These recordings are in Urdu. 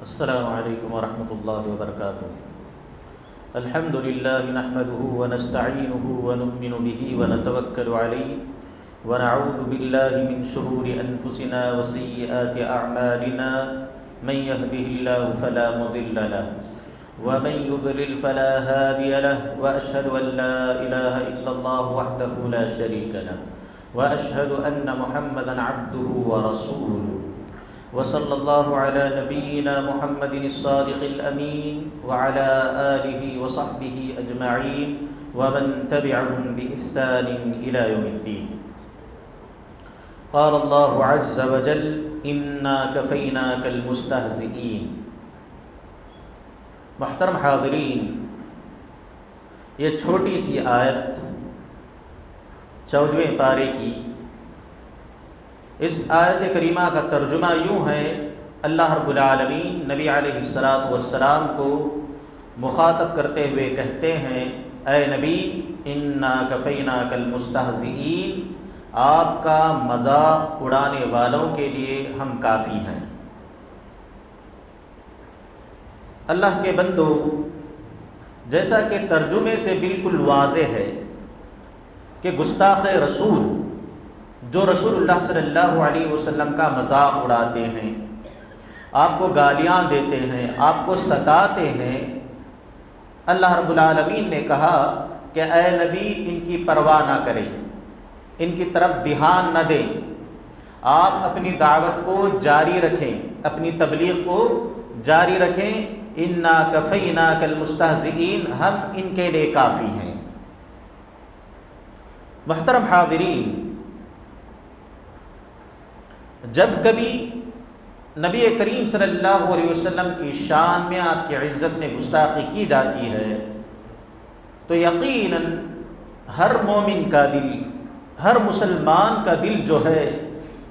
السلام علیکم ورحمۃ اللہ وبرکاتہ۔ الحمد للہ نحمده ونستعینه ونؤمن به ونتوکل علیہ ونعوذ باللہ من شرور انفسنا وسیئات اعمالنا من يهده الله فلا مضل له ومن يضلل فلا هادي له واشهد ان لا اله الا الله وحده لا شريك له واشهد ان محمدا عبده ورسوله وصلی اللہ علی نبینا محمد الصادق الامین وعلى آلہ وصحبہ اجمعین ومن تبعهم بإحسان الى یوم الدین۔ قال اللہ عز وجل انا کفیناک المستہزئین۔ محترم حاضرین، یہ چھوٹی سی آیت 14ویں پارے کی، اس آیت کریمہ کا ترجمہ یوں ہے: اللہ رب العالمین نبی علیہ السلام کو مخاطب کرتے ہوئے کہتے ہیں، اے نبی انا کفیناک المستہزئین، آپ کا مذاق اڑانے والوں کے لیے ہم کافی ہیں۔ اللہ کے بندو، جیسا کہ ترجمے سے بالکل واضح ہے کہ گستاخ رسول جو رسول اللہ صلی اللہ علیہ وسلم کا مذاق اڑاتے ہیں، آپ کو گالیاں دیتے ہیں، آپ کو ستاتے ہیں، اللہ رب العالمین نے کہا کہ اے نبی ان کی پرواہ نہ کریں، ان کی طرف دھیان نہ دیں، آپ اپنی دعوت کو جاری رکھیں، اپنی تبلیغ کو جاری رکھیں۔ انا کفیناک المستہزئین، ہم ان کے لیے کافی ہیں۔ محترم حاضرین، جب کبھی نبی کریم صلی اللہ علیہ وسلم کی شان میں، آپ کی عزت میں گستاخی کی جاتی ہے تو یقیناً ہر مومن کا دل، ہر مسلمان کا دل جو ہے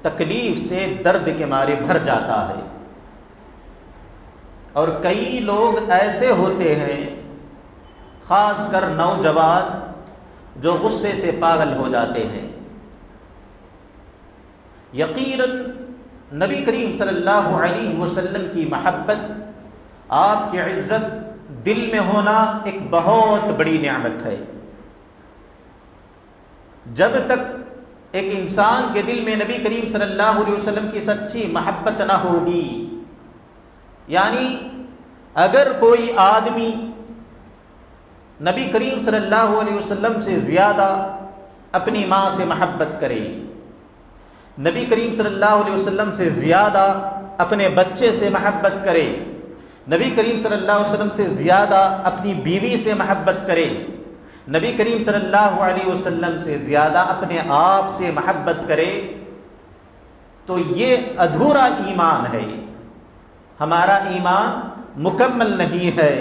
تکلیف سے، درد کے مارے بھر جاتا ہے۔ اور کئی لوگ ایسے ہوتے ہیں، خاص کر نوجوان، جو غصے سے پاگل ہو جاتے ہیں۔ یقیناً نبی کریم صلی اللہ علیہ وسلم کی محبت، آپ کی عزت دل میں ہونا ایک بہت بڑی نعمت ہے۔ جب تک ایک انسان کے دل میں نبی کریم صلی اللہ علیہ وسلم کی سچی محبت نہ ہوگی، یعنی اگر کوئی آدمی نبی کریم صلی اللہ علیہ وسلم سے زیادہ اپنی ماں سے محبت کرے، نبی کریم صلی اللہ علیہ وسلم سے زیادہ اپنے بچے سے محبت کرے، نبی کریم صلی اللہ علیہ وسلم سے زیادہ اپنی بیوی سے محبت کرے، نبی کریم صلی اللہ علیہ وسلم سے زیادہ اپنے آپ سے محبت کرے، تو یہ ادھورا ایمان ہے، ہمارا ایمان مکمل نہیں ہے۔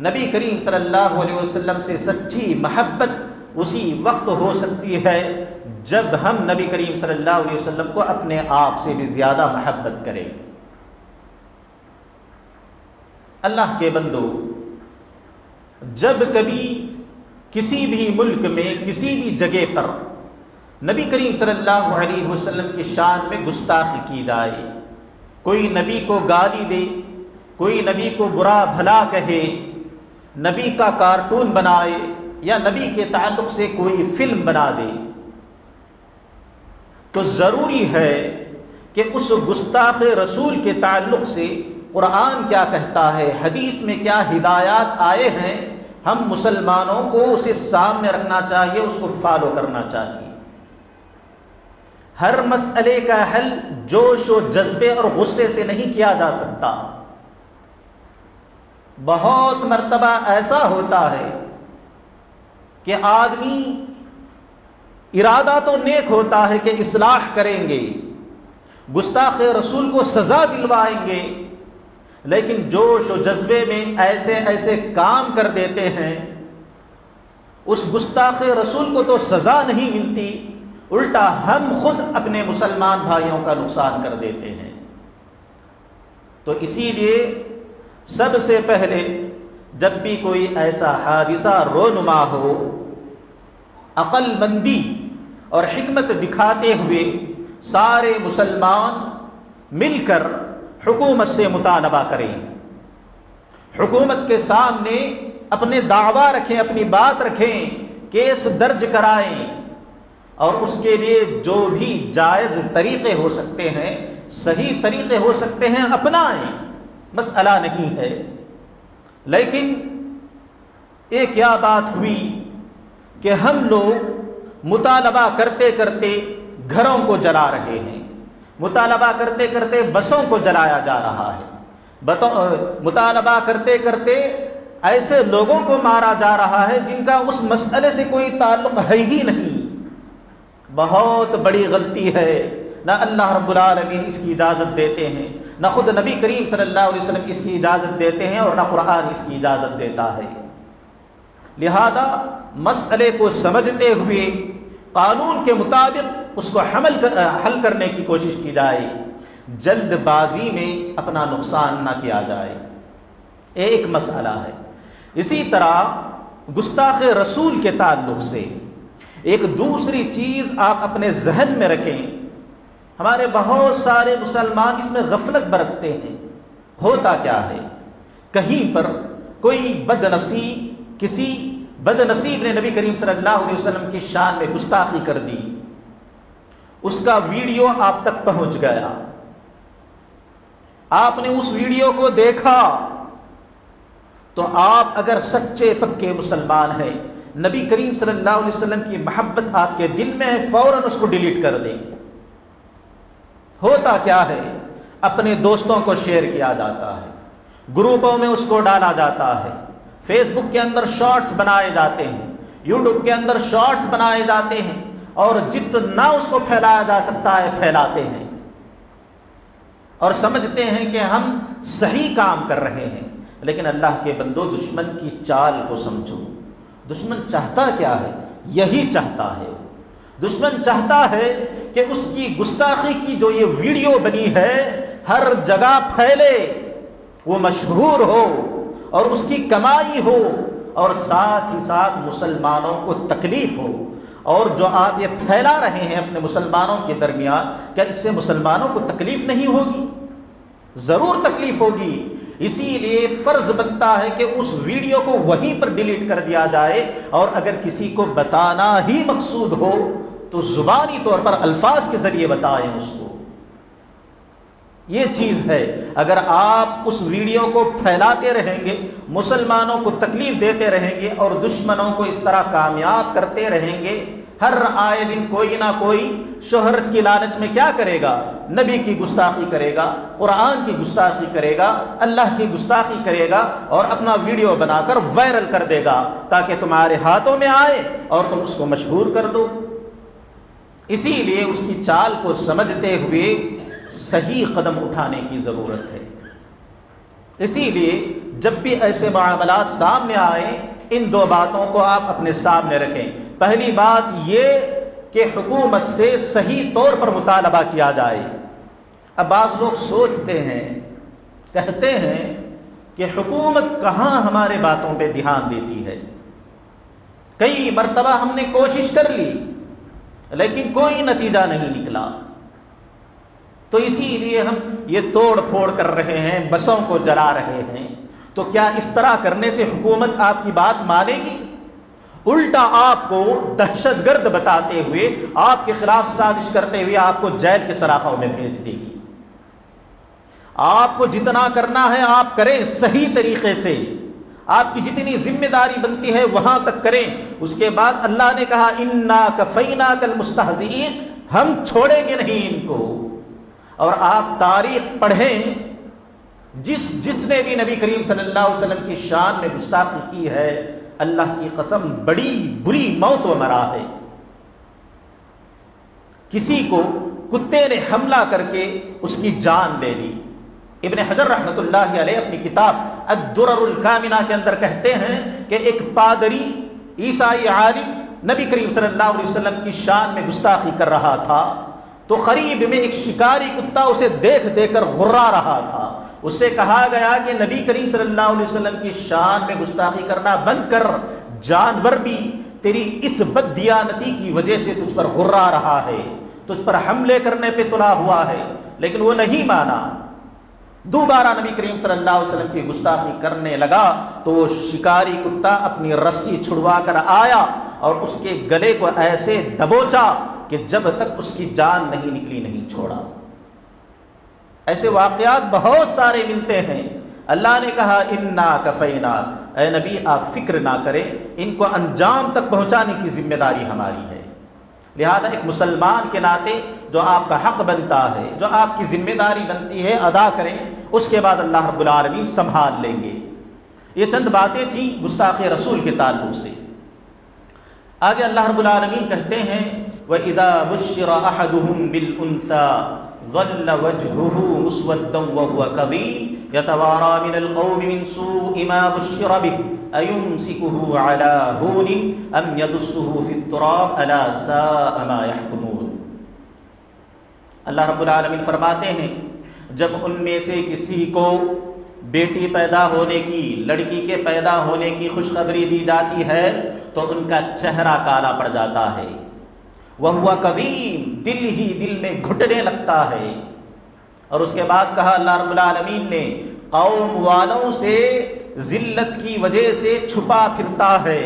نبی کریم صلی اللہ علیہ وسلم سے سچی محبت اسی وقت ہو سکتی ہے جب ہم نبی کریم صلی اللہ علیہ وسلم کو اپنے آپ سے بھی زیادہ محبت کریں۔ اللہ کے بندو، جب کبھی کسی بھی ملک میں، کسی بھی جگہ پر نبی کریم صلی اللہ علیہ وسلم کی شان میں گستاخی کی جائے، کوئی نبی کو گالی دے، کوئی نبی کو برا بھلا کہے، نبی کا کارٹون بنائے یا نبی کے تعلق سے کوئی فلم بنا دے، تو ضروری ہے کہ اس گستاخ رسول کے تعلق سے قرآن کیا کہتا ہے، حدیث میں کیا ہدایات آئے ہیں، ہم مسلمانوں کو اسے سامنے رکھنا چاہیے، اس کو فالو کرنا چاہیے۔ ہر مسئلے کا حل جوش و جذبے اور غصے سے نہیں کیا جا سکتا۔ بہت مرتبہ ایسا ہوتا ہے کہ آدمی ارادہ تو نیک ہوتا ہے کہ اصلاح کریں گے، گستاخ رسول کو سزا دلوائیں گے، لیکن جوش و جذبے میں ایسے ایسے کام کر دیتے ہیں، اس گستاخ رسول کو تو سزا نہیں ملتی، الٹا ہم خود اپنے مسلمان بھائیوں کا نقصان کر دیتے ہیں۔ تو اسی لیے سب سے پہلے جب بھی کوئی ایسا حادثہ رونما ہو، عقل مندی اور حکمت دکھاتے ہوئے سارے مسلمان مل کر حکومت سے مطالبہ کریں، حکومت کے سامنے اپنے دعویٰ رکھیں، اپنی بات رکھیں، کیس درج کرائیں، اور اس کے لیے جو بھی جائز طریقے ہو سکتے ہیں، صحیح طریقے ہو سکتے ہیں، اپنائیں، مسئلہ نہیں ہے۔ لیکن ایک کیا بات ہوئی کہ ہم لوگ مطالبہ کرتے کرتے گھروں کو جلا رہے ہیں، مطالبہ کرتے کرتے بسوں کو جلایا جا رہا ہے، مطالبہ کرتے کرتے ایسے لوگوں کو مارا جا رہا ہے جن کا اس مسئلے سے کوئی تعلق ہے ہی نہیں۔ بہت بڑی غلطی ہے، نہ اللہ رب العالمین اس کی اجازت دیتے ہیں، نہ خود نبی کریم صلی اللہ علیہ وسلم اس کی اجازت دیتے ہیں، اور نہ قرآن اس کی اجازت دیتا ہے۔ لہذا مسئلے کو سمجھتے ہوئے قانون کے مطابق اس کو حل کرنے کی کوشش کی جائے، جلد بازی میں اپنا نقصان نہ کیا جائے، ایک مسئلہ ہے۔ اسی طرح گستاخ رسول کے تعلق سے ایک دوسری چیز آپ اپنے ذہن میں رکھیں، ہمارے بہت سارے مسلمان اس میں غفلت برتتے ہیں۔ ہوتا کیا ہے، کہیں پر کوئی بد نصیب، کسی بد نصیب نے نبی کریم صلی اللہ علیہ وسلم کی شان میں گستاخی کر دی، اس کا ویڈیو آپ تک پہنچ گیا، آپ نے اس ویڈیو کو دیکھا، تو آپ اگر سچے پکے مسلمان ہیں، نبی کریم صلی اللہ علیہ وسلم کی محبت آپ کے دل میں ہے، فوراً اس کو ڈیلیٹ کر دیں۔ ہوتا کیا ہے، اپنے دوستوں کو شیئر کیا جاتا ہے، گروپوں میں اس کو ڈالا جاتا ہے، فیس بک کے اندر شارٹس بنائے جاتے ہیں، یوٹیوب کے اندر شارٹس بنائے جاتے ہیں، اور جتنا اس کو پھیلایا جا سکتا ہے پھیلاتے ہیں، اور سمجھتے ہیں کہ ہم صحیح کام کر رہے ہیں۔ لیکن اللہ کے بندو، دشمن کی چال کو سمجھو، دشمن چاہتا کیا ہے، یہی چاہتا ہے، دشمن چاہتا ہے کہ اس کی گستاخی کی جو یہ ویڈیو بنی ہے ہر جگہ پھیلے، وہ مشہور ہو اور اس کی کمائی ہو، اور ساتھ ہی ساتھ مسلمانوں کو تکلیف ہو۔ اور جو آپ یہ پھیلا رہے ہیں اپنے مسلمانوں کے درمیان، کیا اس سے مسلمانوں کو تکلیف نہیں ہوگی؟ ضرور تکلیف ہوگی۔ اسی لیے فرض بنتا ہے کہ اس ویڈیو کو وہیں پر ڈیلیٹ کر دیا جائے، اور اگر کسی کو بتانا ہی مقصود ہو تو زبانی طور پر الفاظ کے ذریعے بتائیں اس کو۔ یہ چیز ہے، اگر آپ اس ویڈیو کو پھیلاتے رہیں گے، مسلمانوں کو تکلیف دیتے رہیں گے، اور دشمنوں کو اس طرح کامیاب کرتے رہیں گے، ہر آئے دن کوئی نہ کوئی شہرت کی لالچ میں کیا کرے گا، نبی کی گستاخی کرے گا، قرآن کی گستاخی کرے گا، اللہ کی گستاخی کرے گا، اور اپنا ویڈیو بنا کر وائرل کر دے گا تاکہ تمہارے ہاتھوں میں آئے اور تم اس کو مشہور کر دو۔ اسی لیے اس کی چال کو سمجھتے ہوئے صحیح قدم اٹھانے کی ضرورت ہے۔ اسی لیے جب بھی ایسے معاملات سامنے آئیں، ان دو باتوں کو آپ اپنے سامنے رکھیں۔ پہلی بات یہ کہ حکومت سے صحیح طور پر مطالبہ کیا جائے۔ اب بعض لوگ سوچتے ہیں، کہتے ہیں کہ حکومت کہاں ہمارے باتوں پہ دھیان دیتی ہے، کئی مرتبہ ہم نے کوشش کر لی لیکن کوئی نتیجہ نہیں نکلا، تو اسی لیے ہم یہ توڑ پھوڑ کر رہے ہیں، بسوں کو جلا رہے ہیں۔ تو کیا اس طرح کرنے سے حکومت آپ کی بات مانے گی؟ الٹا آپ کو دہشت گرد بتاتے ہوئے، آپ کے خلاف سازش کرتے ہوئے آپ کو جیل کے سلاخوں میں بھیج دے گی۔ آپ کو جتنا کرنا ہے آپ کریں صحیح طریقے سے، آپ کی جتنی ذمہ داری بنتی ہے وہاں تک کریں۔ اس کے بعد اللہ نے کہا انا کفیناک المستہزئین، ہم چھوڑیں گے نہیں ان کو۔ اور آپ تاریخ پڑھیں، جس نے بھی نبی کریم صلی اللہ علیہ وسلم کی شان میں گستاخی کی ہے، اللہ کی قسم بڑی بری موت و مرا ہے۔ کسی کو کتے نے حملہ کر کے اس کی جان لے لی۔ ابن حجر رحمۃ اللہ علیہ اپنی کتاب الدرر الکامنہ کے اندر کہتے ہیں کہ ایک پادری عیسائی عالم نبی کریم صلی اللہ علیہ وسلم کی شان میں گستاخی کر رہا تھا، تو قریب میں ایک شکاری کتا اسے دیکھ دیکھ کر غرا رہا تھا۔ اس سے کہا گیا کہ نبی کریم صلی اللہ علیہ وسلم کی شان میں گستاخی کرنا بند کر، جانور بھی تیری اس بد دیانتی کی وجہ سے تجھ پر غرا رہا ہے، تجھ پر حملے کرنے پہ تلا ہوا ہے، لیکن وہ نہیں مانا۔ دوبارہ نبی کریم صلی اللہ علیہ وسلم کی گستاخی کرنے لگا تو وہ شکاری کتا اپنی رسی چھڑوا کر آیا اور اس کے گلے کو ایسے دبوچا کہ جب تک اس کی جان نہیں نکلی نہیں چھوڑا۔ ایسے واقعات بہت سارے ملتے ہیں۔ اللہ نے کہا انا کفینا، اے نبی آپ فکر نہ کریں، ان کو انجام تک پہنچانے کی ذمہ داری ہماری ہے۔ لہذا ایک مسلمان کے ناطے جو آپ کا حق بنتا ہے، جو آپ کی ذمہ داری بنتی ہے، ادا کریں، اس کے بعد اللہ رب العالمین سنبھال لیں گے۔ یہ چند باتیں تھیں گستاخی رسول کے تعلق سے۔ آگے اللہ رب العالمین کہتے ہیں وَإِذَا بُشِّرَ أَحَدُهُم بِالْأُنثَىٰ ظل وجهه مسودا وهو كظيم يتوارى من القوم من سوء ما بشر به أيمسكه على هون أم يدسه في التراب ألا ساء ما يحكمون۔ اللہ رب العالمین فرماتے ہیں جب ان میں سے کسی کو بیٹی پیدا ہونے کی، لڑکی کے پیدا ہونے کی خوشخبری دی جاتی ہے تو ان کا چہرہ کالا پڑ جاتا ہے، وَهُوَ قَدِيم، دل ہی دل میں گھٹنے لگتا ہے۔ اور اس کے بعد کہا اللہ رب العالمین نے قوم والوں سے ذلت کی وجہ سے چھپا پھرتا ہے،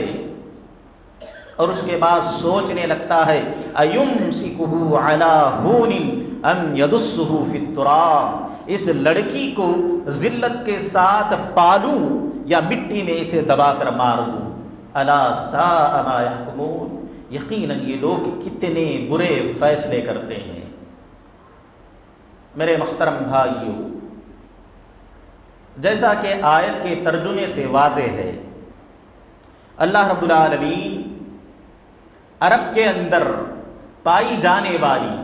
اور اس کے بعد سوچنے لگتا ہے أَيُمْسِكُهُ عَلَى هُونٍ أَمْ يَدُسُّهُ فِي التُّرَابِ، اس لڑکی کو ذلت کے ساتھ پالوں یا مٹی میں اسے دبا کر مار دوں۔ أَلَا سَاءَ مَا يَحْكُمُونَ، یقیناً یہ لوگ کتنے برے فیصلے کرتے ہیں۔ میرے محترم بھائیو، جیسا کہ آیت کے ترجمے سے واضح ہے، اللہ رب العالمین عرب کے اندر پائی جانے والی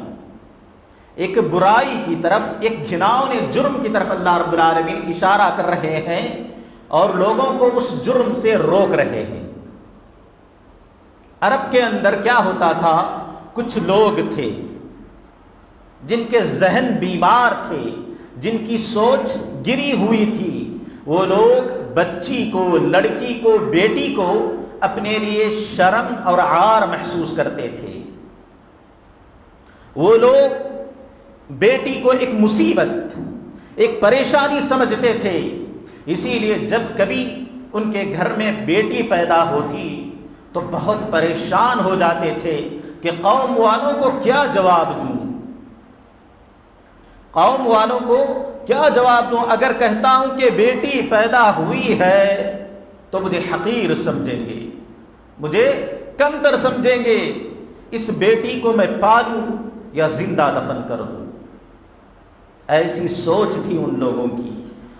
ایک برائی کی طرف، ایک گھناؤنے جرم کی طرف اللہ رب العالمین اشارہ کر رہے ہیں اور لوگوں کو اس جرم سے روک رہے ہیں۔ عرب کے اندر کیا ہوتا تھا، کچھ لوگ تھے جن کے ذہن بیمار تھے، جن کی سوچ گری ہوئی تھی۔ وہ لوگ بچی کو، لڑکی کو، بیٹی کو اپنے لیے شرم اور عار محسوس کرتے تھے۔ وہ لوگ بیٹی کو ایک مصیبت، ایک پریشانی سمجھتے تھے۔ اسی لیے جب کبھی ان کے گھر میں بیٹی پیدا ہوتی تو بہت پریشان ہو جاتے تھے کہ قوم والوں کو کیا جواب دوں، قوم والوں کو کیا جواب دوں۔ اگر کہتا ہوں کہ بیٹی پیدا ہوئی ہے تو مجھے حقیر سمجھیں گے، مجھے کمتر سمجھیں گے، اس بیٹی کو میں پالوں یا زندہ دفن کر دوں۔ ایسی سوچ تھی ان لوگوں کی،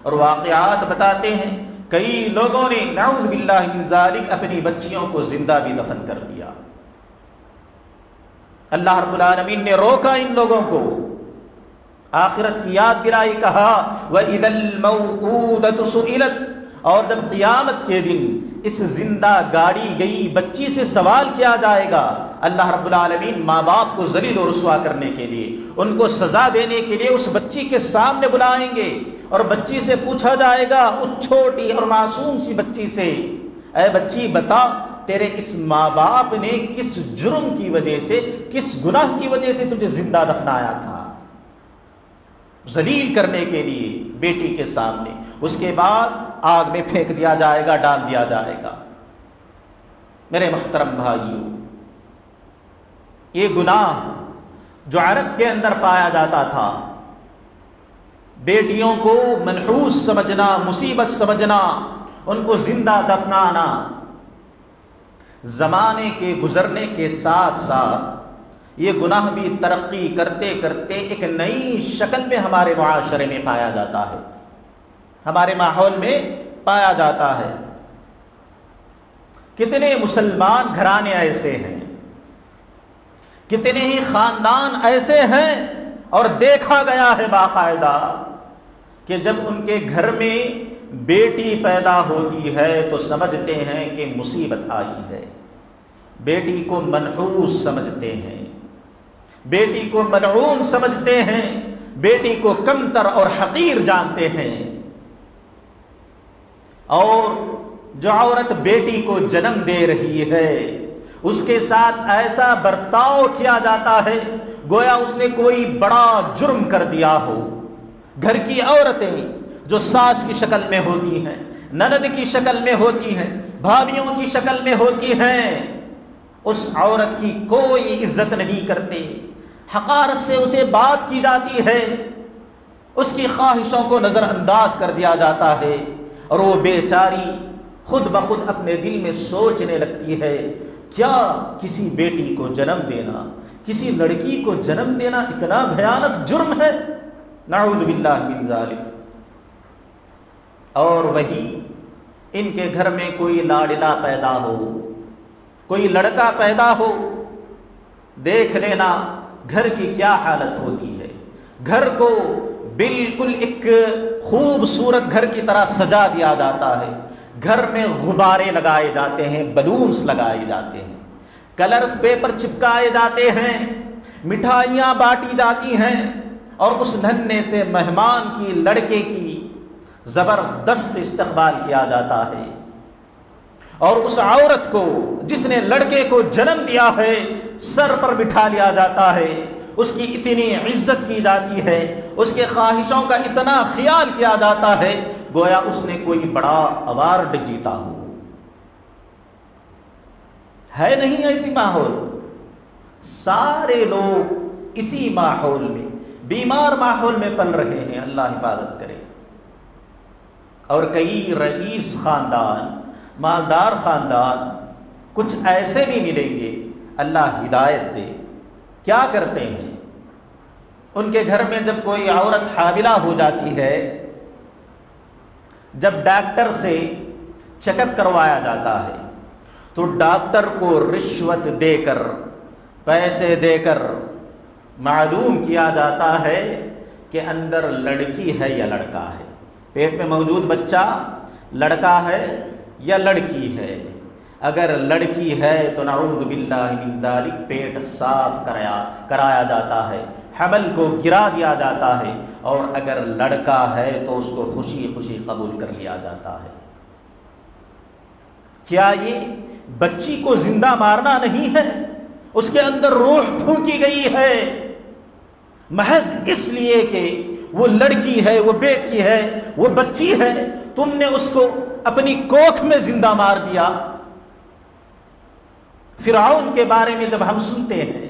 اور واقعات بتاتے ہیں کئی لوگوں نے نعوذ باللہ من ذالک اپنی بچیوں کو زندہ بھی دفن کر دیا۔ اللہ رب العالمین نے روکا ان لوگوں کو، آخرت کی یاد دلائی، کہا وَإِذَا الْمَوْءُودَةُ سُئِلَتْ، اور جب قیامت کے دن اس زندہ گاڑی گئی بچی سے سوال کیا جائے گا، اللہ رب العالمین ماں باپ کو ذلیل و رسوا کرنے کے لیے، ان کو سزا دینے کے لیے اس بچی کے سامنے بلائیں گے، اور بچی سے پوچھا جائے گا، اس چھوٹی اور معصوم سی بچی سے، اے بچی بتا تیرے اس ماں باپ نے کس جرم کی وجہ سے، کس گناہ کی وجہ سے تجھے زندہ دفنایا تھا، ذلیل کرنے کے لیے بیٹی کے سامنے۔ اس کے بعد آگ میں پھینک دیا جائے گا، ڈال دیا جائے گا۔ میرے محترم بھائیو، یہ گناہ جو عرب کے اندر پایا جاتا تھا، بیٹیوں کو منحوس سمجھنا، مصیبت سمجھنا، ان کو زندہ دفنانا، زمانے کے گزرنے کے ساتھ ساتھ یہ گناہ بھی ترقی کرتے کرتے ایک نئی شکل میں ہمارے معاشرے میں پایا جاتا ہے، ہمارے ماحول میں پایا جاتا ہے۔ کتنے مسلمان گھرانے ایسے ہیں، کتنے ہی خاندان ایسے ہیں، اور دیکھا گیا ہے باقاعدہ کہ جب ان کے گھر میں بیٹی پیدا ہوتی ہے تو سمجھتے ہیں کہ مصیبت آئی ہے، بیٹی کو منحوس سمجھتے ہیں، بیٹی کو ملعون سمجھتے ہیں، بیٹی کو کمتر اور حقیر جانتے ہیں، اور جو عورت بیٹی کو جنم دے رہی ہے اس کے ساتھ ایسا برتاؤ کیا جاتا ہے گویا اس نے کوئی بڑا جرم کر دیا ہو، گھر کی عورتیں جو ساس کی شکل میں ہوتی ہیں، نند کی شکل میں ہوتی ہیں، بھابھیوں کی شکل میں ہوتی ہیں، اس عورت کی کوئی عزت نہیں کرتے، حقارت سے اسے بات کی جاتی ہے، اس کی خواہشوں کو نظر انداز کر دیا جاتا ہے، اور وہ بیچاری خود بخود اپنے دل میں سوچنے لگتی ہے، کیا کسی بیٹی کو جنم دینا، کسی لڑکی کو جنم دینا اتنا بھیانک جرم ہے؟ نعوذ باللہ من ذالک۔ اور وہی ان کے گھر میں کوئی لاڈلا پیدا ہو، کوئی لڑکا پیدا ہو، دیکھ لینا گھر کی کیا حالت ہوتی ہے۔ گھر کو بالکل ایک خوبصورت گھر کی طرح سجا دیا جاتا ہے، گھر میں غبارے لگائے جاتے ہیں، بلونز لگائے جاتے ہیں، کلرز پیپر چپکائے جاتے ہیں، مٹھائیاں بانٹی جاتی ہیں، اور اس ننھے سے مہمان کی لڑکے کی زبردست استقبال کیا جاتا ہے، اور اس عورت کو جس نے لڑکے کو جنم دیا ہے سر پر بٹھا لیا جاتا ہے، اس کی اتنی عزت کی جاتی ہے، اس کے خواہشوں کا اتنا خیال کیا جاتا ہے گویا اس نے کوئی بڑا ایوارڈ جیتا ہو۔ ہے نہیں ایسی ماحول؟ سارے لوگ اسی ماحول میں، بیمار ماحول میں پل رہے ہیں، اللہ حفاظت کرے۔ اور کئی رئیس خاندان، مالدار خاندان کچھ ایسے بھی ملیں گے، اللہ ہدایت دے، کیا کرتے ہیں؟ ان کے گھر میں جب کوئی عورت حاملہ ہو جاتی ہے، جب ڈاکٹر سے چیک اپ کروایا جاتا ہے تو ڈاکٹر کو رشوت دے کر، پیسے دے کر معلوم کیا جاتا ہے کہ اندر لڑکی ہے یا لڑکا ہے، پیٹ میں موجود بچہ لڑکا ہے یا لڑکی ہے۔ اگر لڑکی ہے تو نعوذ باللہ من ذالک پیٹ صاف کرایا جاتا ہے، حمل کو گرا دیا جاتا ہے، اور اگر لڑکا ہے تو اس کو خوشی خوشی قبول کر لیا جاتا ہے۔ کیا یہ بچی کو زندہ مارنا نہیں ہے؟ اس کے اندر روح پھونکی گئی ہے محض اس لیے کہ وہ لڑکی ہے، وہ بیٹی ہے، وہ بچی ہے، تم نے اس کو اپنی کوکھ میں زندہ مار دیا۔ فرعون کے بارے میں جب ہم سنتے ہیں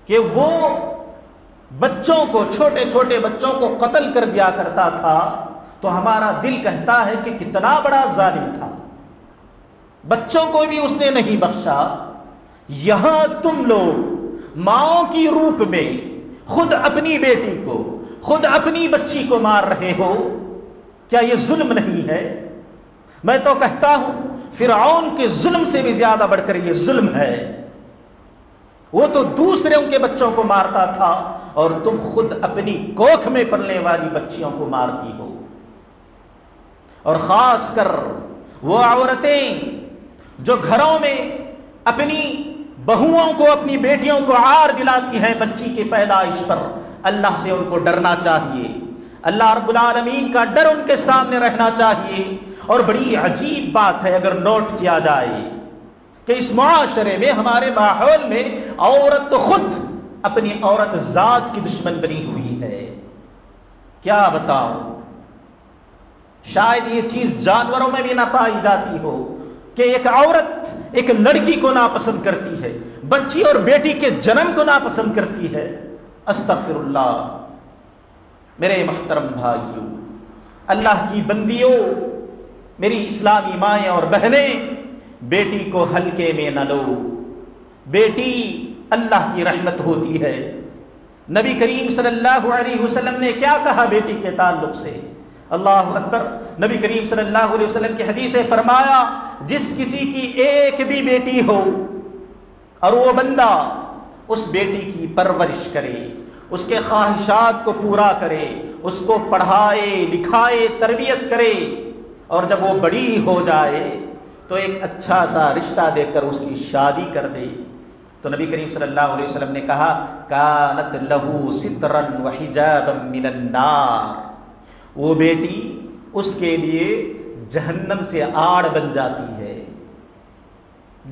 کہ وہ بچوں کو، چھوٹے چھوٹے بچوں کو قتل کر دیا کرتا تھا، تو ہمارا دل کہتا ہے کہ کتنا بڑا ظالم تھا، بچوں کو بھی اس نے نہیں بخشا۔ یہاں تم لوگ ماؤں کی روپ میں خود اپنی بیٹی کو، خود اپنی بچی کو مار رہے ہو، کیا یہ ظلم نہیں ہے؟ میں تو کہتا ہوں فرعون کے ظلم سے بھی زیادہ بڑھ کر یہ ظلم ہے۔ وہ تو دوسروں کے بچوں کو مارتا تھا، اور تم خود اپنی کوکھ میں پلنے والی بچیوں کو مارتی ہو۔ اور خاص کر وہ عورتیں جو گھروں میں اپنی بہوؤں کو، اپنی بیٹیوں کو عار دلاتی ہیں بچی کی پیدائش پر، اللہ سے ان کو ڈرنا چاہیے، اللہ رب العالمین کا ڈر ان کے سامنے رہنا چاہیے۔ اور بڑی عجیب بات ہے اگر نوٹ کیا جائے کہ اس معاشرے میں، ہمارے ماحول میں، عورت تو خود اپنی عورت ذات کی دشمن بنی ہوئی ہے۔ کیا بتاؤں، شاید یہ چیز جانوروں میں بھی نہ پائی جاتی ہو کہ ایک عورت ایک لڑکی کو ناپسند کرتی ہے، بچی اور بیٹی کے جنم کو ناپسند کرتی ہے۔ استغفر اللہ۔ میرے محترم بھائیوں، اللہ کی بندیوں، میری اسلامی مائیں اور بہنیں، بیٹی کو ہلکے میں نہ لو، بیٹی اللہ کی رحمت ہوتی ہے۔ نبی کریم صلی اللہ علیہ وسلم نے کیا کہا بیٹی کے تعلق سے؟ اللہ اکبر۔ نبی کریم صلی اللہ علیہ وسلم کی حدیث ہے، فرمایا جس کسی کی ایک بھی بیٹی ہو اور وہ بندہ اس بیٹی کی پرورش کرے، اس کے خواہشات کو پورا کرے، اس کو پڑھائے لکھائے تربیت کرے، اور جب وہ بڑی ہو جائے تو ایک اچھا سا رشتہ دے کر اس کی شادی کر دے، تو نبی کریم صلی اللہ علیہ وسلم نے کہا کانت لہو سترا وحجابا من النار، وہ بیٹی اس کے لیے جہنم سے آڑ بن جاتی ہے،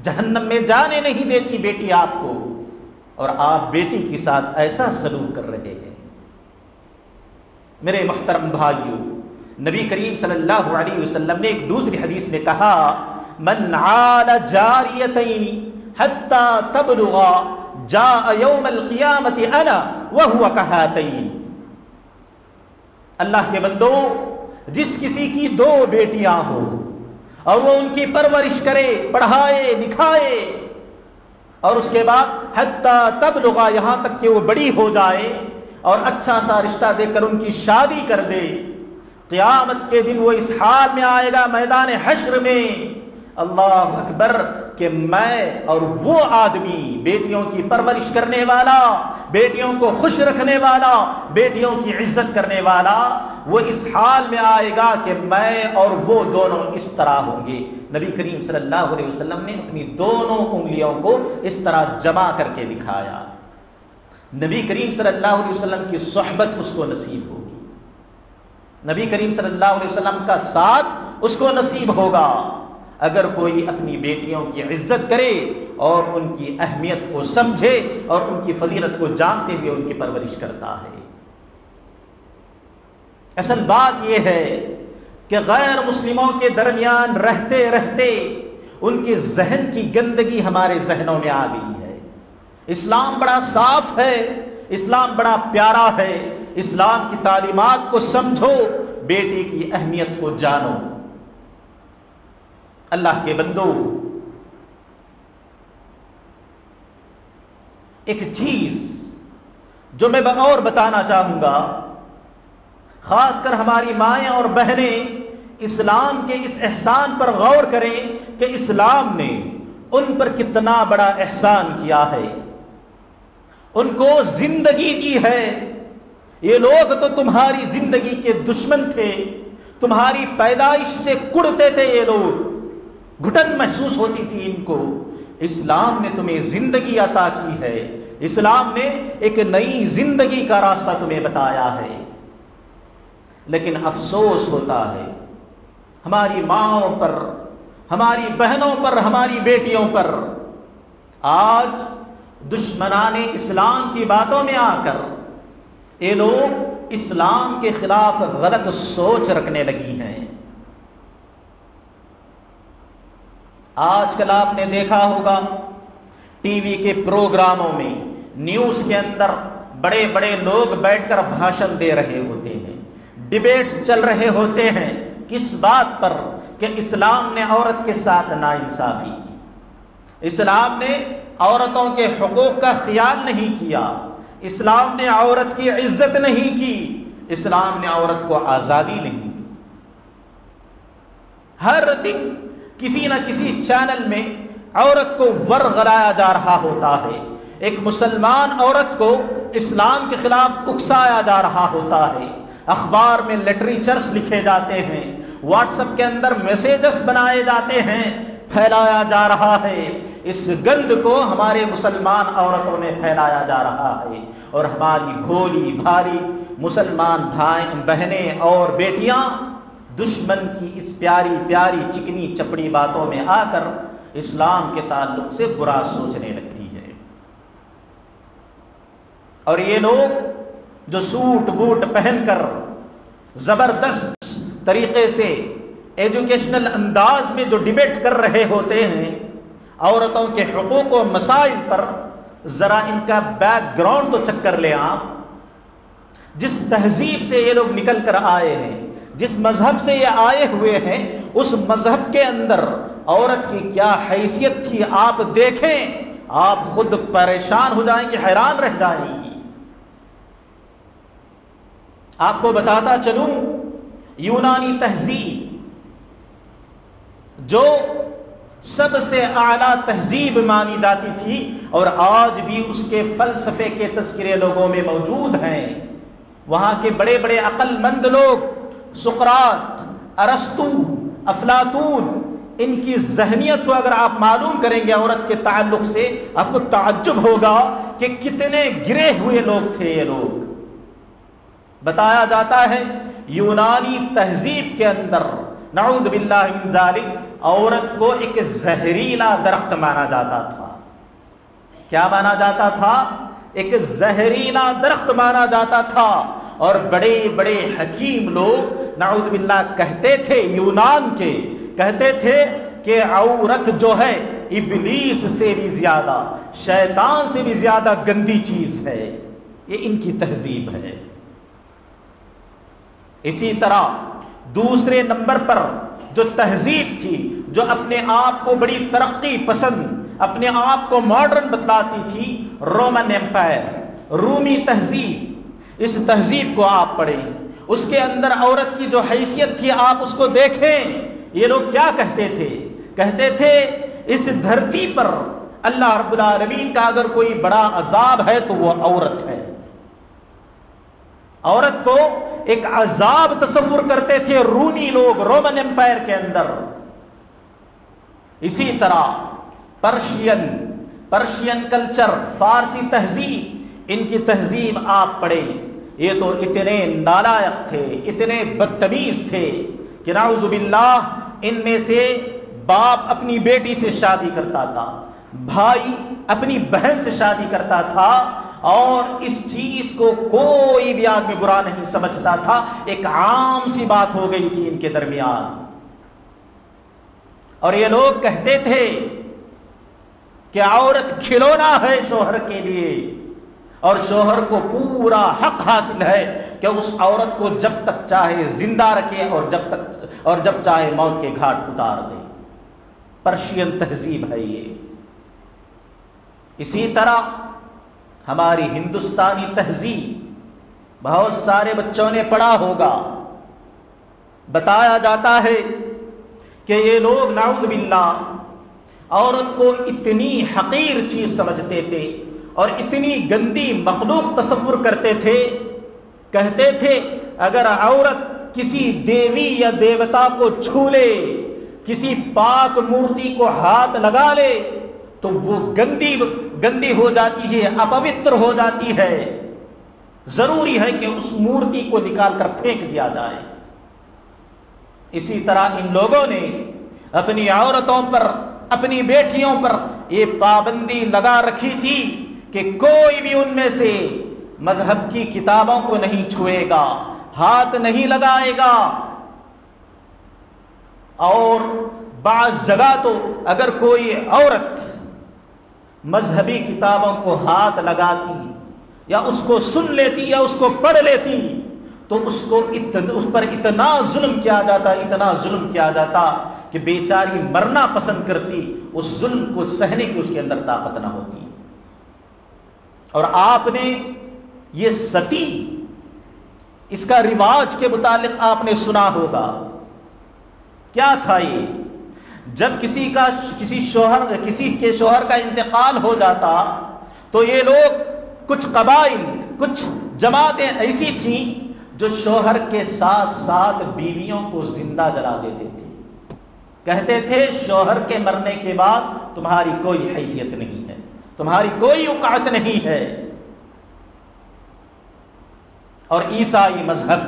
جہنم میں جانے نہیں دیتی بیٹی آپ کو، اور آپ بیٹی کے ساتھ ایسا سلوک کر رہے ہیں۔ میرے محترم بھائیوں، نبی کریم صلی اللہ علیہ وسلم نے ایک دوسری حدیث میں کہا من عال جاریتین حتی تبلغا جاء یوم القیامت انا وہو کہاتین۔ اللہ کے بندو، جس کسی کی 2 بیٹیاں ہوں اور وہ ان کی پرورش کرے، پڑھائے لکھائے، اور اس کے بعد حتی تبلغا یہاں تک کہ وہ بڑی ہو جائے اور اچھا سا رشتہ دے کر ان کی شادی کر دے، قیامت کے دن وہ اس حال میں آئے گا میدان حشر میں، اللہ اکبر، کہ میں اور وہ آدمی، بیٹیوں کی پرورش کرنے والا، بیٹیوں کو خوش رکھنے والا، بیٹیوں کی عزت کرنے والا، وہ اس حال میں آئے گا کہ میں اور وہ دونوں اس طرح ہوں گے۔ نبی کریم صلی اللہ علیہ وسلم نے اپنی دونوں انگلیوں کو اس طرح جمع کر کے دکھایا۔ نبی کریم صلی اللہ علیہ وسلم کی صحبت اس کو نصیب ہوگی، نبی کریم صلی اللہ علیہ وسلم کا ساتھ اس کو نصیب ہوگا اگر کوئی اپنی بیٹیوں کی عزت کرے اور ان کی اہمیت کو سمجھے اور ان کی فضیلت کو جانتے ہوئے ان کی پرورش کرتا ہے۔ اصل بات یہ ہے کہ غیر مسلموں کے درمیان رہتے رہتے ان کے ذہن کی گندگی ہمارے ذہنوں میں آ گئی ہے۔ اسلام بڑا صاف ہے، اسلام بڑا پیارا ہے، اسلام کی تعلیمات کو سمجھو، بیٹی کی اہمیت کو جانو۔ اللہ کے بندو، ایک چیز جو میں اور بتانا چاہوں گا، خاص کر ہماری مائیں اور بہنیں اسلام کے اس احسان پر غور کریں کہ اسلام نے ان پر کتنا بڑا احسان کیا ہے، ان کو زندگی دی ہے۔ یہ لوگ تو تمہاری زندگی کے دشمن تھے، تمہاری پیدائش سے کڑتے تھے، یہ لوگ گھٹن محسوس ہوتی تھی ان کو۔ اسلام نے تمہیں زندگی عطا کی ہے، اسلام نے ایک نئی زندگی کا راستہ تمہیں بتایا ہے، لیکن افسوس ہوتا ہے ہماری ماؤں پر، ہماری بہنوں پر، ہماری بیٹیوں پر آج دشمنان اسلام کی باتوں میں آ کر یہ لوگ اسلام کے خلاف غلط سوچ رکھنے لگی ہیں۔ آج کل آپ نے دیکھا ہوگا ٹی وی کے پروگراموں میں، نیوز کے اندر بڑے بڑے لوگ بیٹھ کر بھاشن دے رہے ہوتے ہیں، ڈیبیٹس چل رہے ہوتے ہیں، کس بات پر؟ کہ اسلام نے عورت کے ساتھ ناانصافی کی، اسلام نے عورتوں کے حقوق کا خیال نہیں کیا، اسلام نے عورت کی عزت نہیں کی، اسلام نے عورت کو آزادی نہیں دی۔ ہر دن کسی نہ کسی چینل میں عورت کو ورغلایا جا رہا ہوتا ہے، ایک مسلمان عورت کو اسلام کے خلاف اکسایا جا رہا ہوتا ہے، اخبار میں لٹریچرز لکھے جاتے ہیں، واٹس ایپ کے اندر میسیجز بنائے جاتے ہیں، پھیلایا جا رہا ہے۔ اس گند کو ہمارے مسلمان عورتوں نے پھیلایا جا رہا ہے، اور ہماری بھولی بھاری مسلمان بھائی بہنیں اور بیٹیاں دشمن کی اس پیاری پیاری چکنی چپڑی باتوں میں آ کر اسلام کے تعلق سے برا سوچنے لگتی ہے۔ اور یہ لوگ جو سوٹ بوٹ پہن کر زبردست طریقے سے ایجوکیشنل انداز میں جو ڈیبیٹ کر رہے ہوتے ہیں عورتوں کے حقوق و مسائل پر، ذرا ان کا بیک گراؤنڈ تو چیک کر لیں آپ۔ جس تہذیب سے یہ لوگ نکل کر آئے ہیں، جس مذہب سے یہ آئے ہوئے ہیں، اس مذہب کے اندر عورت کی کیا حیثیت تھی آپ دیکھیں، آپ خود پریشان ہو جائیں گے، حیران رہ جائیں گی۔ آپ کو بتاتا چلوں، یونانی تہذیب جو سب سے اعلیٰ تہذیب مانی جاتی تھی اور آج بھی اس کے فلسفے کے تذکرے لوگوں میں موجود ہیں، وہاں کے بڑے بڑے عقل مند لوگ، سقراط، ارسطو، افلاطون، ان کی ذہنیت کو اگر آپ معلوم کریں گے عورت کے تعلق سے، آپ کو تعجب ہوگا کہ کتنے گرے ہوئے لوگ تھے یہ لوگ۔ بتایا جاتا ہے یونانی تہذیب کے اندر نعوذ باللہ من ذالک عورت کو ایک زہریلا درخت مانا جاتا تھا۔ کیا مانا جاتا تھا؟ ایک زہریلا درخت مانا جاتا تھا، اور بڑے بڑے حکیم لوگ نعوذ باللہ کہتے تھے، یونان کے کہتے تھے کہ عورت جو ہے ابلیس سے بھی زیادہ، شیطان سے بھی زیادہ گندی چیز ہے. یہ ان کی تہذیب ہے. اسی طرح دوسرے نمبر پر جو تہذیب تھی، جو اپنے آپ کو بڑی ترقی پسند، اپنے آپ کو ماڈرن بتلاتی تھی، رومن ایمپائر، رومی تہذیب. اس تہذیب کو آپ پڑھیں، اس کے اندر عورت کی جو حیثیت تھی آپ اس کو دیکھیں. یہ لوگ کیا کہتے تھے؟ کہتے تھے اس دھرتی پر اللہ رب العالمین کا اگر کوئی بڑا عذاب ہے تو وہ عورت ہے. عورت کو ایک عذاب تصور کرتے تھے رومی لوگ رومن ایمپائر کے اندر. اسی طرح پرشین کلچر، فارسی تہذیب، ان کی تہذیب آپ پڑھیں. یہ تو اتنے نالائق تھے، اتنے بدتمیز تھے کہ نعوذ باللہ ان میں سے باپ اپنی بیٹی سے شادی کرتا تھا، بھائی اپنی بہن سے شادی کرتا تھا، اور اس چیز کو کوئی بھی آدمی برا نہیں سمجھتا تھا. ایک عام سی بات ہو گئی تھی ان کے درمیان. اور یہ لوگ کہتے تھے کہ عورت کھلونا ہے شوہر کے لیے، اور شوہر کو پورا حق حاصل ہے کہ اس عورت کو جب تک چاہے زندہ رکھے اور جب چاہے موت کے گھاٹ اتار دے. پرشین تہذیب ہے یہ. اسی طرح ہماری ہندوستانی تہذیب بہت سارے بچوں نے پڑھا ہوگا. بتایا جاتا ہے کہ یہ لوگ نعوذ باللہ عورت کو اتنی حقیر چیز سمجھتے تھے اور اتنی گندی مخلوق تصور کرتے تھے. کہتے تھے اگر عورت کسی دیوی یا دیوتا کو چھو لے، کسی پاک مورتی کو ہاتھ لگا لے تو وہ گندی ہو جاتی ہے، اپوتر ہو جاتی ہے. ضروری ہے کہ اس مورتی کو نکال کر پھینک دیا جائے. اسی طرح ان لوگوں نے اپنی عورتوں پر، اپنی بیٹیوں پر یہ پابندی لگا رکھی تھی کہ کوئی بھی ان میں سے مذہب کی کتابوں کو نہیں چھوئے گا، ہاتھ نہیں لگائے گا. اور بعض جگہ تو اگر کوئی عورت مذہبی کتابوں کو ہاتھ لگاتی یا اس کو سن لیتی یا اس کو پڑھ لیتی تو اس پر اتنا ظلم کیا جاتا کہ بیچاری مرنا پسند کرتی، اس ظلم کو سہنے کی اس کے اندر طاقت نہ ہوتی. اور آپ نے یہ ستی، اس کا رواج کے متعلق آپ نے سنا ہوگا. کیا تھا یہ؟ جب کسی کے شوہر کا انتقال ہو جاتا تو یہ لوگ، کچھ قبائل، کچھ جماعتیں ایسی تھیں جو شوہر کے ساتھ ساتھ بیویوں کو زندہ جلا دیتے تھے. کہتے تھے شوہر کے مرنے کے بعد تمہاری کوئی حیثیت نہیں ہے، تمہاری کوئی اوقات نہیں ہے. اور عیسائی مذہب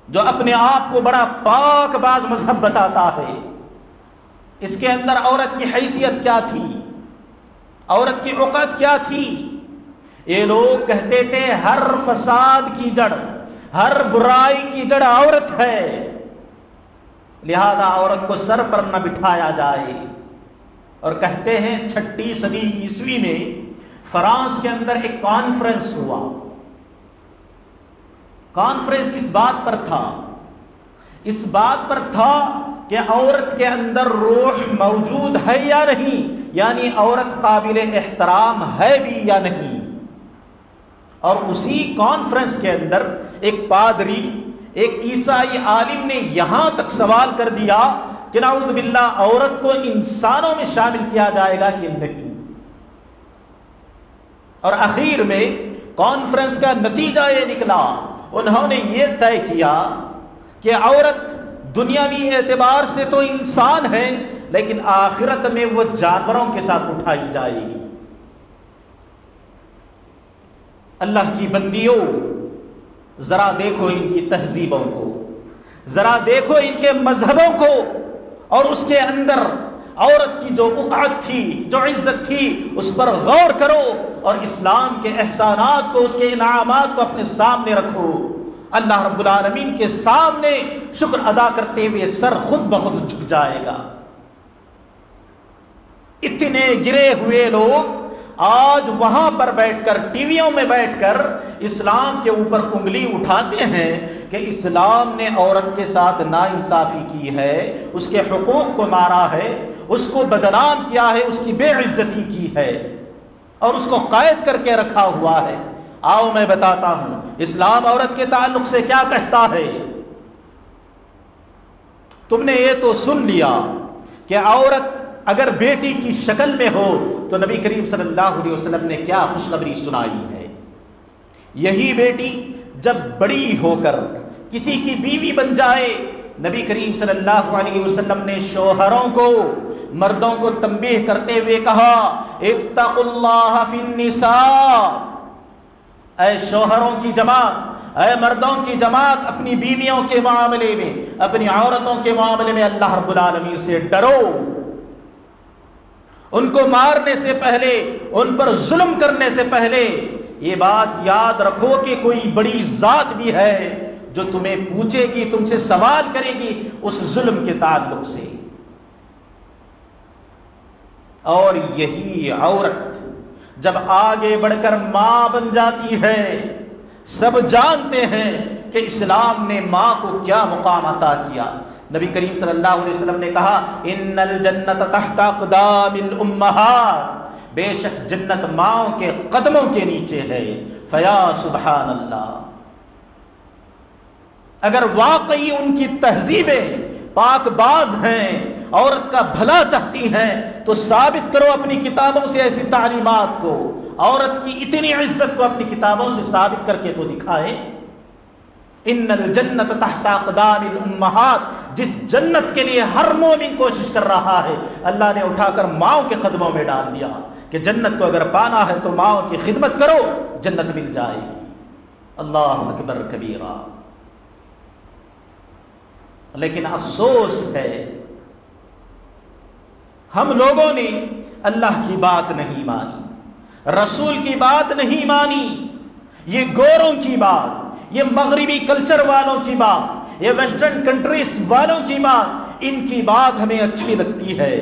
جو اپنے آپ کو بڑا پاک باز مذہب بتاتا ہے، اس کے اندر عورت کی حیثیت کیا تھی، عورت کی اوقات کیا تھی؟ یہ لوگ کہتے تھے ہر فساد کی جڑ، ہر برائی کی جڑ عورت ہے، لہذا عورت کو سر پر نہ بٹھایا جائے. اور کہتے ہیں 6 صدی عیسوی میں فرانس کے اندر ایک کانفرنس ہوا. کانفرنس کس بات پر تھا؟ اس بات پر تھا کہ عورت کے اندر روح موجود ہے یا نہیں، یعنی عورت قابل احترام ہے بھی یا نہیں. اور اسی کانفرنس کے اندر ایک پادری، ایک عیسائی عالم نے یہاں تک سوال کر دیا کہ نعوذ باللہ عورت کو انسانوں میں شامل کیا جائے گا کہ نہیں. اور اخیر میں کانفرنس کا نتیجہ یہ نکلا، انہوں نے یہ طے کیا کہ عورت دنیاوی اعتبار سے تو انسان ہے لیکن آخرت میں وہ جانوروں کے ساتھ اٹھائی جائے گی. اللہ کی بندیوں، ذرا دیکھو ان کی تہذیبوں کو، ذرا دیکھو ان کے مذہبوں کو، اور اس کے اندر عورت کی جو وقعت تھی، جو عزت تھی، اس پر غور کرو اور اسلام کے احسانات کو، اس کے انعامات کو اپنے سامنے رکھو۔ اللہ رب العالمین کے سامنے شکر ادا کرتے ہوئے سر خود بخود جھک جائے گا۔ اتنے گرے ہوئے لوگ آج وہاں پر بیٹھ کر، ٹی ویوں میں بیٹھ کر اسلام کے اوپر انگلی اٹھاتے ہیں کہ اسلام نے عورت کے ساتھ ناانصافی کی ہے، اس کے حقوق کو مارا ہے، اس کو بدنام کیا ہے، اس کی بے عزتی کی ہے اور اس کو قید کر کے رکھا ہوا ہے۔ آؤ میں بتاتا ہوں اسلام عورت کے تعلق سے کیا کہتا ہے۔ تم نے یہ تو سن لیا کہ عورت اگر بیٹی کی شکل میں ہو تو نبی کریم صلی اللہ علیہ وسلم نے کیا خوشخبری سنائی ہے۔ یہی بیٹی جب بڑی ہو کر کسی کی بیوی بن جائے، نبی کریم صلی اللہ علیہ وسلم نے شوہروں کو، مردوں کو تنبیہ کرتے ہوئے کہا اتقوا اللہ فی النساء، اے شوہروں کی جماعت، اے مردوں کی جماعت، اپنی بیویوں کے معاملے میں، اپنی عورتوں کے معاملے میں اللہ رب العالمین سے ڈرو۔ ان کو مارنے سے پہلے، ان پر ظلم کرنے سے پہلے یہ بات یاد رکھو کہ کوئی بڑی ذات بھی ہے جو تمہیں پوچھے گی، تم سے سوال کرے گی اس ظلم کے تعلق سے۔ اور یہی عورت جب آگے بڑھ کر ماں بن جاتی ہے، سب جانتے ہیں کہ اسلام نے ماں کو کیا مقام عطا کیا۔ نبی کریم صلی اللہ علیہ وسلم نے کہا ان الجنت تحت اقدام الامہات، بے شک جنت ماؤں کے قدموں کے نیچے ہے۔ فیا سبحان اللہ، اگر واقعی ان کی تہذیبیں پاک باز ہیں، عورت کا بھلا چاہتی ہیں، تو ثابت کرو اپنی کتابوں سے ایسی تعلیمات کو، عورت کی اتنی عزت کو اپنی کتابوں سے ثابت کر کے تو دکھائیں۔ ان الجنت تحت اقدام الامہات، جس جنت کے لیے ہر مومن کوشش کر رہا ہے، اللہ نے اٹھا کر ماؤں کے قدموں میں ڈال دیا کہ جنت کو اگر پانا ہے تو ماؤں کی خدمت کرو، جنت مل جائے گی۔ اللہ اکبر کبیرہ۔ لیکن افسوس ہے ہم لوگوں نے اللہ کی بات نہیں مانی، رسول کی بات نہیں مانی۔ یہ گوروں کی بات، یہ مغربی کلچر والوں کی بات، یہ ویسٹرن کنٹریز والوں کی بات، ان کی بات ہمیں اچھی لگتی ہے۔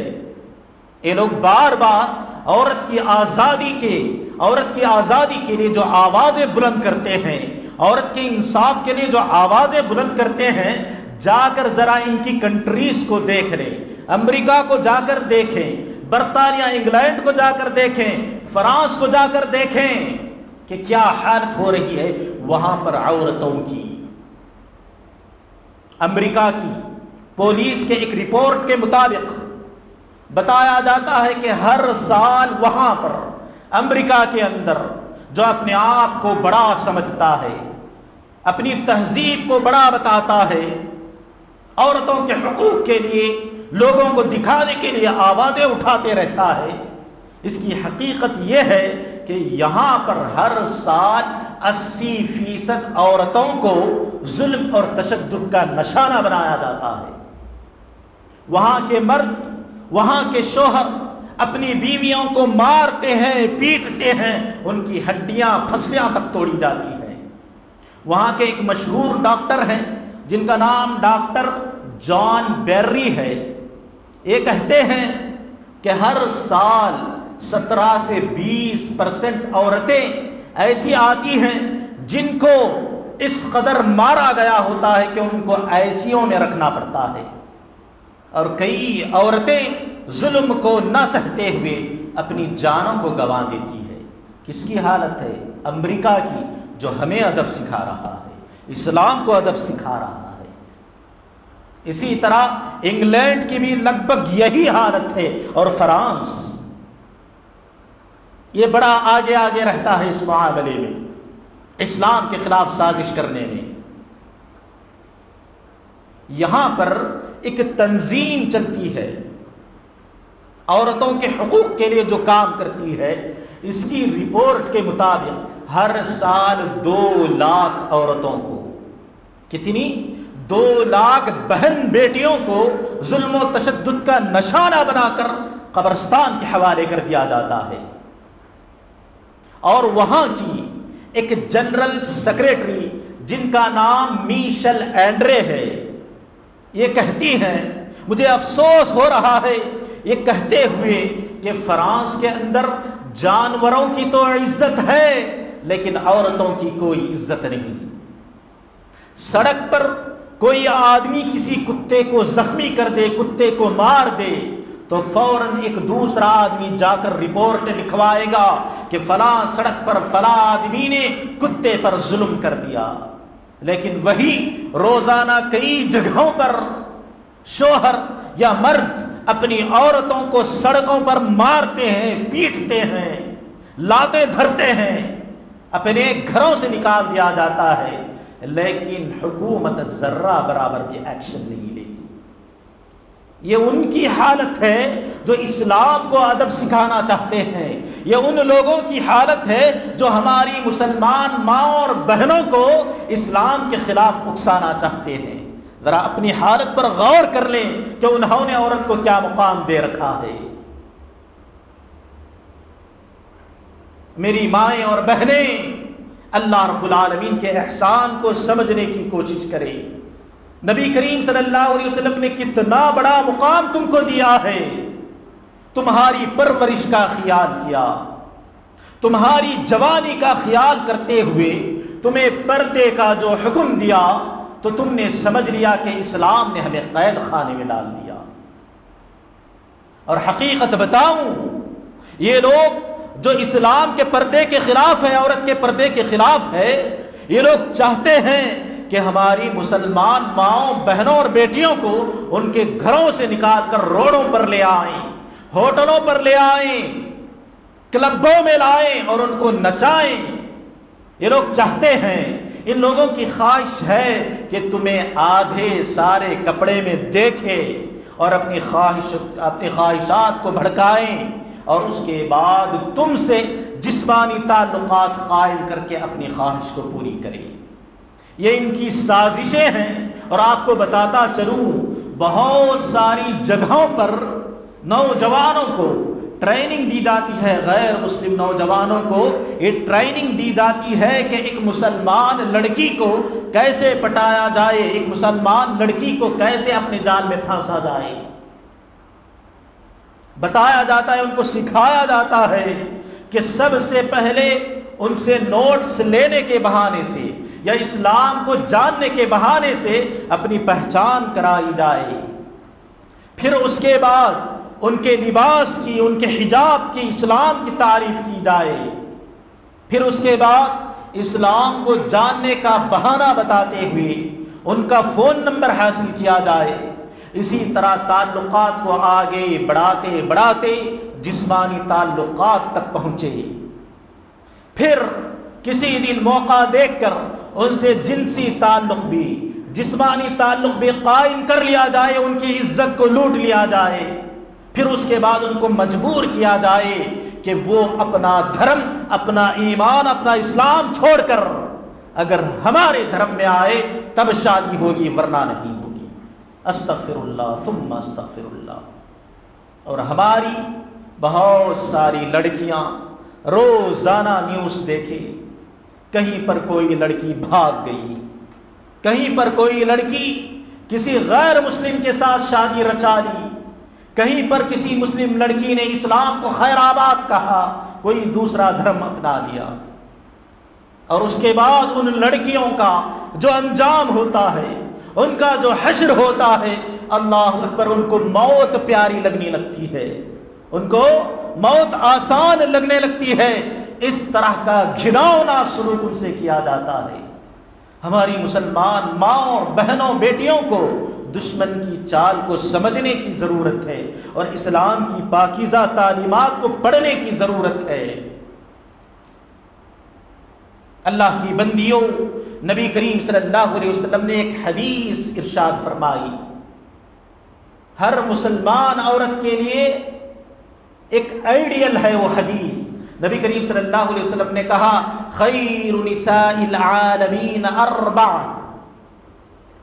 یہ لوگ بار بار عورت کی آزادی کے لیے جو آوازیں بلند کرتے ہیں، عورت کے انصاف کے لیے جو آوازیں بلند کرتے ہیں، جا کر ذرا ان کی کنٹریز کو دیکھ لیں، امریکہ کو جا کر دیکھیں، برطانیہ انگلینڈ کو جا کر دیکھیں، فرانس کو جا کر دیکھیں کہ کیا حالت ہو رہی ہے وہاں پر عورتوں کی۔ امریکہ کی پولیس کے ایک رپورٹ کے مطابق بتایا جاتا ہے کہ ہر سال وہاں پر امریکہ کے اندر جو اپنے آپ کو بڑا سمجھتا ہے، اپنی تہذیب کو بڑا بتاتا ہے، عورتوں کے حقوق کے لیے لوگوں کو دکھانے کے لیے آوازیں اٹھاتے رہتا ہے، اس کی حقیقت یہ ہے کہ یہاں پر ہر سال 80% عورتوں کو ظلم اور تشدد کا نشانہ بنایا جاتا ہے۔ وہاں کے مرد، وہاں کے شوہر اپنی بیویوں کو مارتے ہیں، پیٹتے ہیں، ان کی ہڈیاں پھسلیاں تک توڑی جاتی ہیں۔ وہاں کے ایک مشہور ڈاکٹر ہیں جن کا نام ڈاکٹر جان بیری ہے، یہ کہتے ہیں کہ ہر سال 17 سے 20% عورتیں ایسی آتی ہیں جن کو اس قدر مارا گیا ہوتا ہے کہ ان کو آئیسیوں میں رکھنا پڑتا ہے، اور کئی عورتیں ظلم کو نہ سہتے ہوئے اپنی جانوں کو گنوا دیتی ہے۔ کس کی حالت ہے؟ امریکہ کی، جو ہمیں ادب سکھا رہا ہے، اسلام کو ادب سکھا رہا ہے۔ اسی طرح انگلینڈ کی بھی لگ بھگ یہی حالت ہے، اور فرانس یہ بڑا آگے آگے رہتا ہے اس معاملے میں، اسلام کے خلاف سازش کرنے میں۔ یہاں پر ایک تنظیم چلتی ہے عورتوں کے حقوق کے لیے جو کام کرتی ہے، اس کی رپورٹ کے مطابق ہر سال 2 لاکھ عورتوں کو، کتنی؟ 2 لاکھ بہن بیٹیوں کو ظلم و تشدد کا نشانہ بنا کر قبرستان کے حوالے کر دیا جاتا ہے، اور وہاں کی ایک جنرل سیکریٹری جن کا نام میشل اینڈرے ہے، یہ کہتی ہیں، مجھے افسوس ہو رہا ہے یہ کہتے ہوئے کہ فرانس کے اندر جانوروں کی تو عزت ہے لیکن عورتوں کی کوئی عزت نہیں۔ سڑک پر کوئی آدمی کسی کتے کو زخمی کر دے، کتے کو مار دے، تو فوراً ایک دوسرا آدمی جا کر رپورٹ لکھوائے گا کہ فلاں سڑک پر فلاں آدمی نے کتے پر ظلم کر دیا۔ لیکن وہی روزانہ کئی جگہوں پر شوہر یا مرد اپنی عورتوں کو سڑکوں پر مارتے ہیں، پیٹتے ہیں، لاتے دھرتے ہیں، اپنے گھروں سے نکال دیا جاتا ہے، لیکن حکومت ذرہ برابر بھی ایکشن نہیں لیتی۔ یہ ان کی حالت ہے جو اسلام کو ادب سکھانا چاہتے ہیں، یہ ان لوگوں کی حالت ہے جو ہماری مسلمان ماں اور بہنوں کو اسلام کے خلاف اکسانا چاہتے ہیں۔ ذرا اپنی حالت پر غور کر لیں کہ انہوں نے عورت کو کیا مقام دے رکھا ہے۔ میری مائیں اور بہنیں، اللہ رب العالمین کے احسان کو سمجھنے کی کوشش کریں۔ نبی کریم صلی اللہ علیہ وسلم نے کتنا بڑا مقام تم کو دیا ہے، تمہاری پرورش کا خیال کیا، تمہاری جوانی کا خیال کرتے ہوئے تمہیں پردے کا جو حکم دیا تو تم نے سمجھ لیا کہ اسلام نے ہمیں قید خانے میں ڈال دیا۔ اور حقیقت بتاؤں، یہ لوگ جو اسلام کے پردے کے خلاف ہے، عورت کے پردے کے خلاف ہے، یہ لوگ چاہتے ہیں کہ ہماری مسلمان ماؤں بہنوں اور بیٹیوں کو ان کے گھروں سے نکال کر روڈوں پر لے آئیں، ہوٹلوں پر لے آئیں، کلبوں میں لائیں اور ان کو نچائیں۔ یہ لوگ چاہتے ہیں، ان لوگوں کی خواہش ہے کہ تمہیں آدھے سارے کپڑے میں دیکھے اور اپنی خواہشات کو بھڑکائیں اور اس کے بعد تم سے جسمانی تعلقات قائم کر کے اپنی خواہش کو پوری کریں۔ یہ ان کی سازشیں ہیں۔ اور آپ کو بتاتا چلوں، بہت ساری جگہوں پر نوجوانوں کو ٹریننگ دی جاتی ہے، غیر مسلم نوجوانوں کو یہ ٹریننگ دی جاتی ہے کہ ایک مسلمان لڑکی کو کیسے پٹایا جائے، ایک مسلمان لڑکی کو کیسے اپنے جال میں پھانسا جائے۔ بتایا جاتا ہے، ان کو سکھایا جاتا ہے کہ سب سے پہلے ان سے نوٹس لینے کے بہانے سے یا اسلام کو جاننے کے بہانے سے اپنی پہچان کرائی جائے، پھر اس کے بعد ان کے لباس کی، ان کے حجاب کی، اسلام کی تعریف کی جائے، پھر اس کے بعد اسلام کو جاننے کا بہانہ بتاتے ہوئے ان کا فون نمبر حاصل کیا جائے۔ اسی طرح تعلقات کو آگے بڑھاتے بڑھاتے جسمانی تعلقات تک پہنچے، پھر کسی دن موقع دیکھ کر ان سے جنسی تعلق بھی، جسمانی تعلق بھی قائم کر لیا جائے، ان کی عزت کو لوٹ لیا جائے، پھر اس کے بعد ان کو مجبور کیا جائے کہ وہ اپنا دھرم، اپنا ایمان، اپنا اسلام چھوڑ کر اگر ہمارے دھرم میں آئے تب شادی ہوگی ورنہ نہیں ہوگی۔ استغفر اللہ ثم استغفر اللہ۔ اور ہماری بہت ساری لڑکیاں روزانہ نیوز دیکھے، کہیں پر کوئی لڑکی بھاگ گئی، کہیں پر کوئی لڑکی کسی غیر مسلم کے ساتھ شادی رچا لی، کہیں پر کسی مسلم لڑکی نے اسلام کو خیر آباد کہا، کوئی دوسرا دھرم اپنا لیا، اور اس کے بعد ان لڑکیوں کا جو انجام ہوتا ہے، ان کا جو حشر ہوتا ہے، اللہ اکبر، ان کو موت پیاری لگنے لگتی ہے، ان کو موت آسان لگنے لگتی ہے۔ اس طرح کا گھناؤنا سلوک ان سے کیا جاتا ہے۔ ہماری مسلمان ماں اور بہنوں، بیٹیوں کو دشمن کی چال کو سمجھنے کی ضرورت ہے اور اسلام کی پاکیزہ تعلیمات کو پڑھنے کی ضرورت ہے۔ اللہ کی بندیوں، نبی کریم صلی اللہ علیہ وسلم نے ایک حدیث ارشاد فرمائی، ہر مسلمان عورت کے لیے ایک آئیڈیل ہے وہ حدیث۔ نبی کریم صلی اللہ علیہ وسلم نے کہا، خیر نساء العالمین اربع،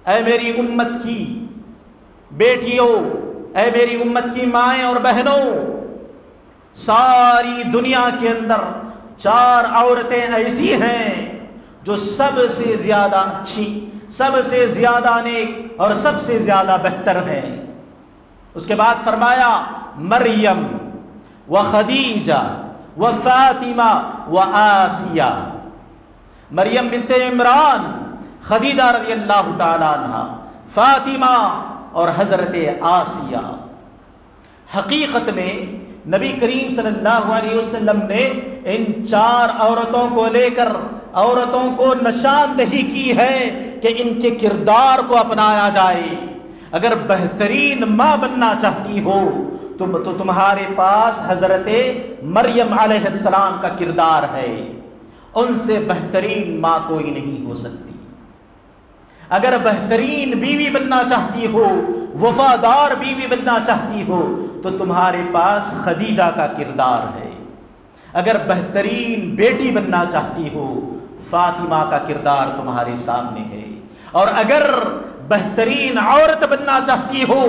اے میری امت کی بیٹیوں، اے میری امت کی مائیں اور بہنوں، ساری دنیا کے اندر 4 عورتیں ایسی ہیں جو سب سے زیادہ اچھی، سب سے زیادہ نیک اور سب سے زیادہ بہتر ہیں۔ اس کے بعد فرمایا مریم و خدیجہ و فاطمہ و آسیہ، مریم بنت عمران، خدیجہ رضی اللہ تعالیٰ عنہ، فاطمہ اور حضرت آسیہ۔ حقیقت میں نبی کریم صلی اللہ علیہ وسلم نے ان 4 عورتوں کو لے کر عورتوں کو نشاندہی کی ہے کہ ان کے کردار کو اپنایا جائے۔ اگر بہترین ماں بننا چاہتی ہو تو تمہارے پاس حضرت مریم علیہ السلام کا کردار ہے، ان سے بہترین ماں کوئی نہیں ہو سکتی۔ اگر بہترین بیوی بننا چاہتی ہو، وفادار بیوی بننا چاہتی ہو تو تمہارے پاس خدیجہ کا کردار ہے۔ اگر بہترین بیٹی بننا چاہتی ہو، فاطمہ کا کردار تمہارے سامنے ہے۔ اور اگر بہترین عورت بننا چاہتی ہو،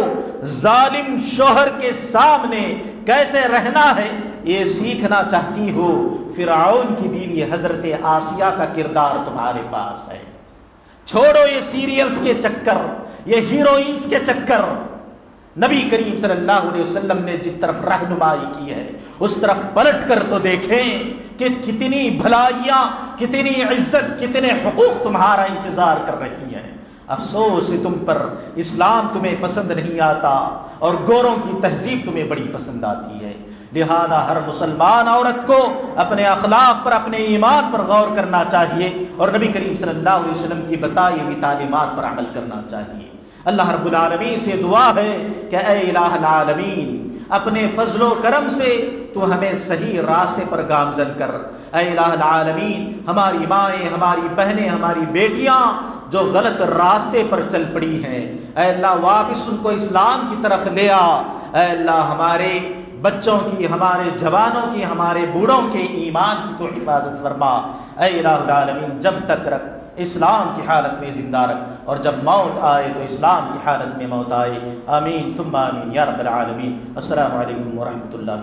ظالم شوہر کے سامنے کیسے رہنا ہے یہ سیکھنا چاہتی ہو، فرعون کی بیوی حضرت آسیہ کا کردار تمہارے پاس ہے۔ چھوڑو یہ سیریلز کے چکر، یہ ہیروئنز کے چکر۔ نبی کریم صلی اللہ علیہ وسلم نے جس طرف رہنمائی کی ہے اس طرف پلٹ کر تو دیکھیں کہ کتنی بھلائیاں، کتنی عزت، کتنے حقوق تمہارا انتظار کر رہی ہیں۔ افسوس ہے تم پر، اسلام تمہیں پسند نہیں آتا اور گوروں کی تہذیب تمہیں بڑی پسند آتی ہے۔ لہذا ہر مسلمان عورت کو اپنے اخلاق پر، اپنے ایمان پر غور کرنا چاہیے اور نبی کریم صلی اللہ علیہ وسلم کی بتائی ہوئی تعلیمات پر عمل کرنا چاہیے۔ اللہ رب العالمین سے دعا ہے کہ اے الہ العالمین، اپنے فضل و کرم سے تو ہمیں صحیح راستے پر گامزن کر۔ اے الہ العالمین، ہماری مائیں، ہماری بہنیں، ہماری بیٹیاں جو غلط راستے پر چل پڑی ہیں، اے اللہ واپس ان کو اسلام کی طرف لے آ۔ اے اللہ ہمارے بچوں کی، ہمارے جوانوں کی، ہمارے بوڑھوں کے ایمان کی تو حفاظت فرما۔ اے الہ العالمین، جب تک رکھ، اسلام کی حالت میں زندہ رکھ، اور جب موت آئے تو اسلام کی حالت میں موت آئے۔ آمین ثم آمین یا رب العالمین۔ السلام علیکم ورحمۃ اللہ۔